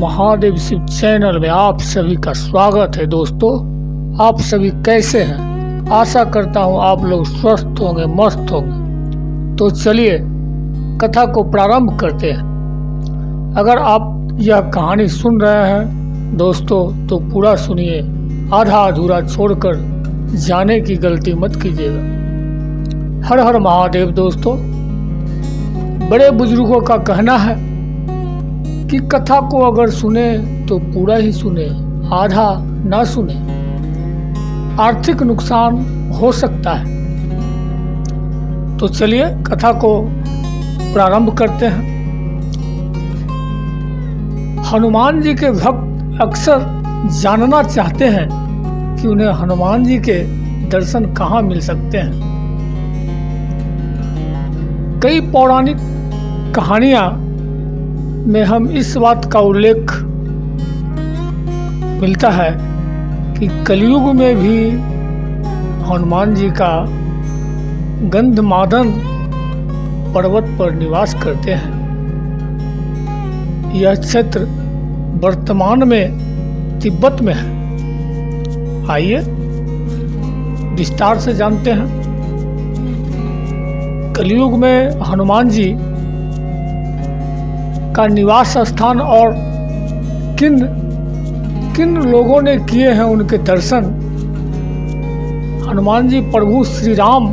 Mahadev Shiv channel में आप सभी का स्वागत है। दोस्तों, आप सभी कैसे हैं? आशा करता हूं आप लोग स्वस्थ होंगे, मस्त होंगे। तो चलिए कथा को प्रारंभ करते हैं। अगर आप यह कहानी सुन रहे हैं दोस्तों तो पूरा सुनिए, आधा अधूरा छोड़कर जाने की गलती मत कीजिएगा। हर हर महादेव। दोस्तों, बड़े बुजुर्गों का कहना है कि कथा को अगर सुने तो पूरा ही सुने, आधा ना सुने, आर्थिक नुकसान हो सकता है। तो चलिए कथा को प्रारंभ करते हैं। हनुमान जी के भक्त अक्सर जानना चाहते हैं कि उन्हें हनुमान जी के दर्शन कहाँ मिल सकते हैं। कई पौराणिक कहानियां में हम इस बात का उल्लेख मिलता है कि कलयुग में भी हनुमान जी का गंधमादन पर्वत पर निवास करते हैं। यह क्षेत्र वर्तमान में तिब्बत में है। आइए विस्तार से जानते हैं। कलयुग में हनुमान जी का निवास स्थान और किन किन लोगों ने किए हैं उनके दर्शन। हनुमान जी प्रभु श्री राम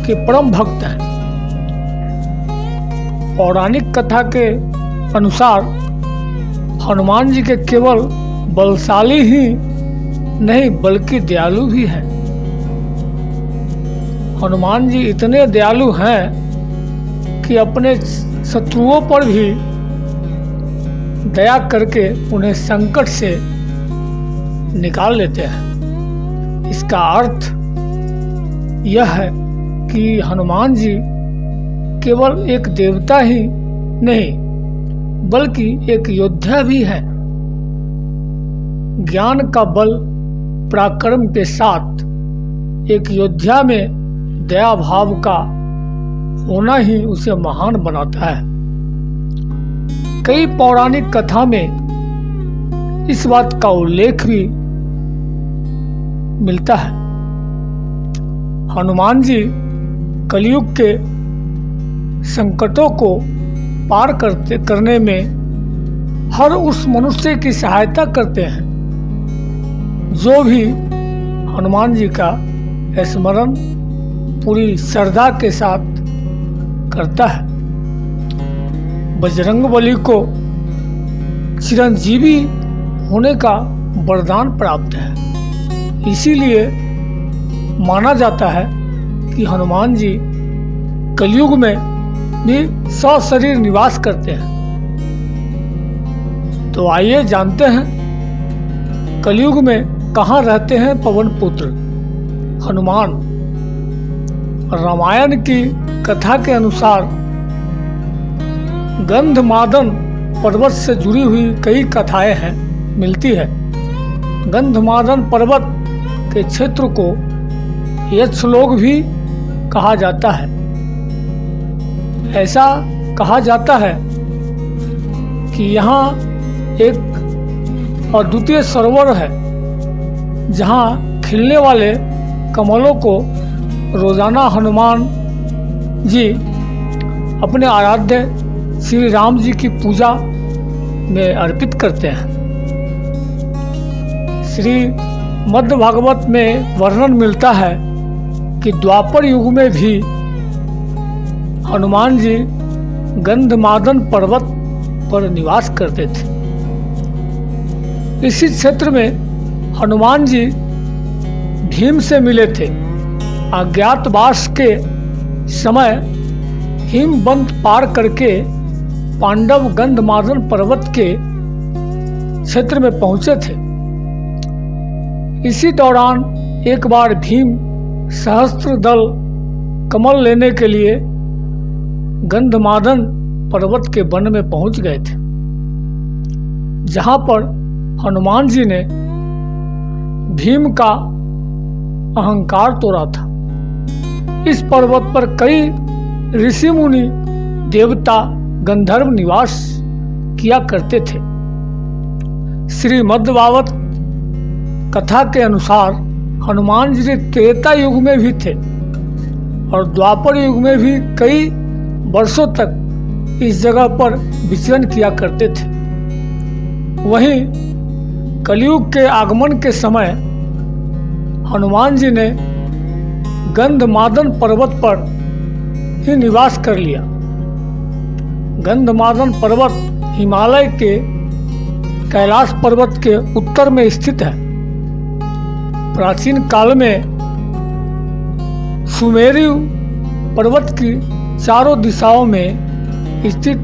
के परम भक्त हैं। पौराणिक कथा के अनुसार हनुमान जी के केवल बलशाली ही नहीं बल्कि दयालु भी हैं। हनुमान जी इतने दयालु हैं कि अपने शत्रुओं पर भी दया करके उन्हें संकट से निकाल लेते हैं। इसका अर्थ यह है कि हनुमान जी केवल एक देवता ही नहीं बल्कि एक योद्धा भी है। ज्ञान का बल पराक्रम के साथ एक योद्धा में दया भाव का होना ही उसे महान बनाता है। कई पौराणिक कथा में इस बात का उल्लेख भी मिलता है। हनुमान जी कलयुग के संकटों को पार करने में हर उस मनुष्य की सहायता करते हैं जो भी हनुमान जी का स्मरण पूरी श्रद्धा के साथ करता है। बजरंगबली को चिरंजीवी होने का वरदान प्राप्त है। इसीलिए माना जाता है कि हनुमान जी कलयुग में भी सशरीर निवास करते हैं। तो आइए जानते हैं कलयुग में कहाँ रहते हैं पवन पुत्र हनुमान। रामायण की कथा के अनुसार गंधमादन पर्वत से जुड़ी हुई कई कथाएं मिलती है। गंधमादन पर्वत के क्षेत्र को यक्षलोक भी कहा जाता है। ऐसा कहा जाता है कि यहाँ एक अद्वितीय सरोवर है जहाँ खिलने वाले कमलों को रोजाना हनुमान जी अपने आराध्य श्री राम जी की पूजा में अर्पित करते हैं। श्री मध्य भागवत में वर्णन मिलता है कि द्वापर युग में भी हनुमान जी गंधमादन पर्वत पर निवास करते थे। इसी क्षेत्र में हनुमान जी भीम से मिले थे। अज्ञातवास के समय हिमवंत पार करके पांडव गंधमादन पर्वत के क्षेत्र में पहुंचे थे। इसी दौरान एक बार भीम सहस्त्र दल कमल लेने के लिए गंधमादन पर्वत के वन में पहुंच गए थे, जहां पर हनुमान जी ने भीम का अहंकार तोड़ा था। इस पर्वत पर कई ऋषि मुनि, देवता, गंधर्व निवास किया करते थे। श्रीमद्भागवत कथा के अनुसार हनुमान जी त्रेता युग में भी थे और द्वापर युग में भी कई वर्षों तक इस जगह पर विचरण किया करते थे। वहीं कलयुग के आगमन के समय हनुमान जी ने गंधमादन पर्वत पर ही निवास कर लिया। गंधमादन पर्वत हिमालय के कैलाश पर्वत के उत्तर में स्थित है। प्राचीन काल में सुमेरु पर्वत की चारों दिशाओं में स्थित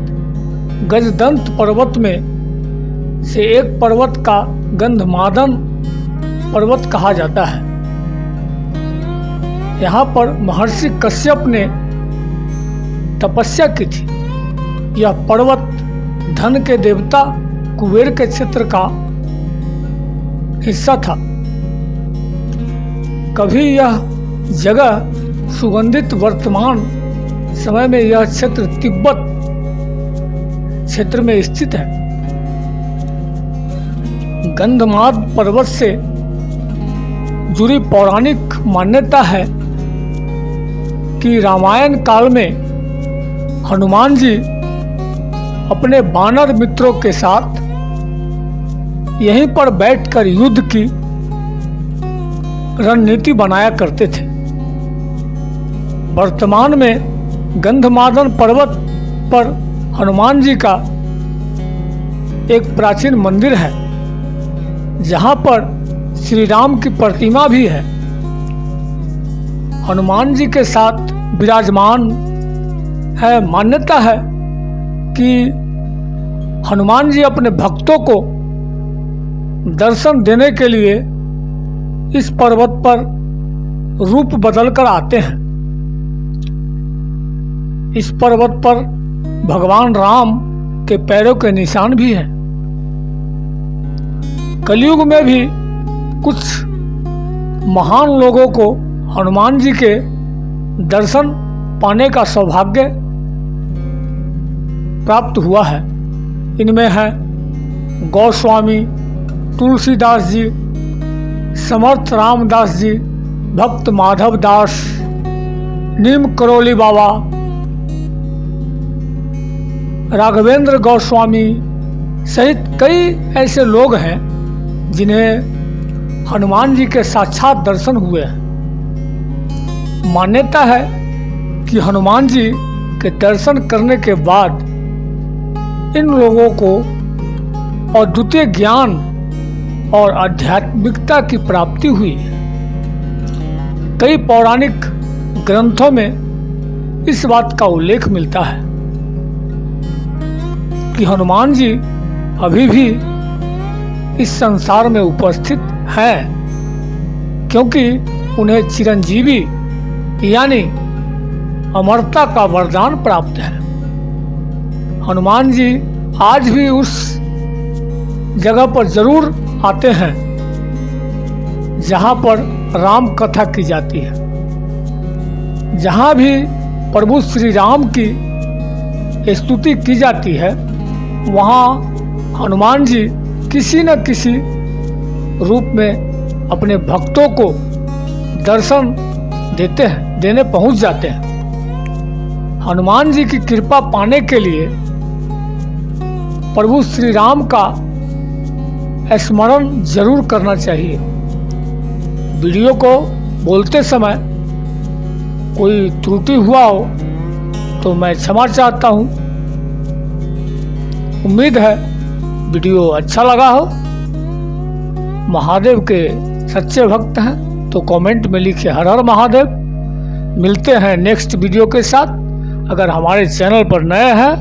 गजदंत पर्वत में से एक पर्वत का गंधमादन पर्वत कहा जाता है। यहाँ पर महर्षि कश्यप ने तपस्या की थी। यह पर्वत धन के देवता कुबेर के क्षेत्र का हिस्सा था। कभी यह जगह सुगंधित, वर्तमान समय में यह क्षेत्र तिब्बत क्षेत्र में स्थित है। गंधमाद पर्वत से जुड़ी पौराणिक मान्यता है कि रामायण काल में हनुमान जी अपने वानर मित्रों के साथ यहीं पर बैठकर युद्ध की रणनीति बनाया करते थे। वर्तमान में गंधमादन पर्वत पर हनुमान जी का एक प्राचीन मंदिर है, जहां पर श्री राम की प्रतिमा भी है। हनुमान जी के साथ विराजमान है। मान्यता है कि हनुमान जी अपने भक्तों को दर्शन देने के लिए इस पर्वत पर रूप बदलकर आते हैं। इस पर्वत पर भगवान राम के पैरों के निशान भी हैं। कलयुग में भी कुछ महान लोगों को हनुमान जी के दर्शन पाने का सौभाग्य प्राप्त हुआ है। इनमें है गोस्वामी तुलसीदास जी, समर्थ रामदास जी, भक्त माधव दास, नीम करोली बाबा, राघवेंद्र गोस्वामी सहित कई ऐसे लोग हैं जिन्हें हनुमान जी के साक्षात दर्शन हुए हैं। मान्यता है कि हनुमान जी के दर्शन करने के बाद इन लोगों को अद्वितीय ज्ञान और आध्यात्मिकता की प्राप्ति हुई है। कई पौराणिक ग्रंथों में इस बात का उल्लेख मिलता है कि हनुमान जी अभी भी इस संसार में उपस्थित हैं, क्योंकि उन्हें चिरंजीवी यानी अमरता का वरदान प्राप्त है। हनुमान जी आज भी उस जगह पर जरूर आते हैं जहां पर राम कथा की जाती है। जहां भी प्रभु श्री राम की स्तुति की जाती है, वहां हनुमान जी किसी न किसी रूप में अपने भक्तों को दर्शन देने पहुंच जाते हैं। हनुमान जी की कृपा पाने के लिए प्रभु श्री राम का स्मरण जरूर करना चाहिए। वीडियो को बोलते समय कोई त्रुटि हुआ हो तो मैं क्षमा चाहता हूँ। उम्मीद है वीडियो अच्छा लगा हो। महादेव के सच्चे भक्त हैं तो कमेंट में लिखे हर हर महादेव। मिलते हैं नेक्स्ट वीडियो के साथ। अगर हमारे चैनल पर नए हैं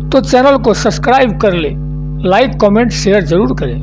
तो चैनल को सब्सक्राइब कर ले, लाइक कमेंट शेयर जरूर करें।